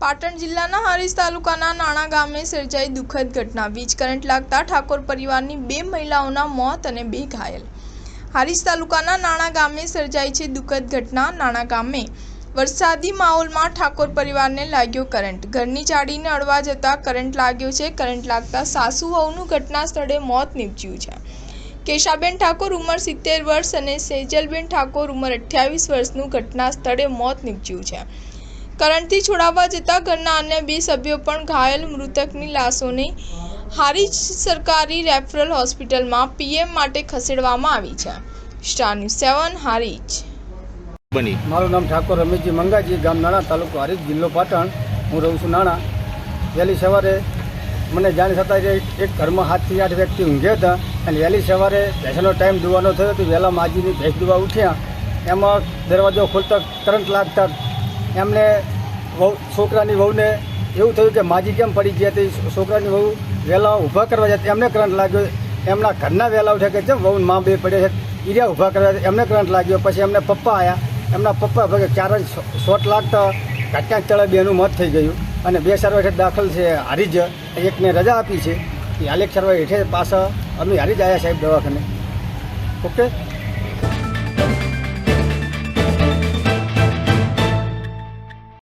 પાટણ જિલ્લાના હારીજ તાલુકાના નાણા ગામે સર્જાઈ દુઃખદ ઘટના। વીજ કરંટ લાગતા ઠાકોર પરિવારની 2 મહિલાઓના મોત અને 2 ઘાયલ। હારીજ તાલુકાના નાણા ગામે સર્જાઈ છે દુઃખદ ઘટના। નાણા ગામે વરસાદી માહોલમાં ઠાકોર પરિવારને લાગ્યો કરંટ। ઘરની ચાળીને અડવા જતા કરંટ લાગ્યો છે। કરંટ લાગતા સાસુ વહુનું ઘટના સ્થળે મોત નીપજ્યું છે। કેશાબેન ઠાકોર ઉંમર 70 વર્ષ અને સેજલબેન ઠાકોર ઉંમર 28 વર્ષનું ઘટના સ્થળે મોત નીપજ્યું છે। કરંટથી છોડાવવા જતા ઘરના અન્ય 2 સભ્યો પણ ઘાયલ। મૃતકની લાશોને હારીજ સરકારી રેફરલ હોસ્પિટલમાં પીએમ માટે ખસેડવામાં આવી છે। Star news 7 Harij. મારું નામ ઠાકોર રમેશજી મંગાજી, ગામ નાણા, તાલુકો હારીજ, જિલ્લો પાટણ। હું રહું છું નાણા। વહેલી સવારે મને જાણ થતાં એક ઘરમાં 7 થી 8 વ્યક્તિ ઊંઘ્યા હતા અને વહેલી સવારે ભેંસનો ટાઈમ દુવાનો થયો તો વહેલા માજીની ભેંસ દુવા ઉઠ્યા। એમાં દરવાજો ખોલતા કરંટ લાગતા એમને છોકરાની વહુને એવું થયું કે માજી કેમ પડી ગયા હતી। છોકરાની વહુ વહેલા ઊભા કરવા જતા એમને કરંટ લાગ્યો। એમના ઘરના વહેલા ઉઠ્યા કે જેમ વહુ મા બે પડ્યા છે ઈર્યા ઊભા કરવા એમને કરંટ લાગ્યો। પછી એમને પપ્પા આવ્યા, એમના પપ્પા ભાગે 4 શોટ લાગતા ઘટના સ્થળે 2નું મોત થઈ ગયું અને 2 સારવાર હેઠળ દાખલ છે હારીજ। એકને રજા આપી છે, હાલ એક સારવાર હેઠળ પાછા અમે હારીજ આવ્યા સાહેબ દવાખાને। ઓકે।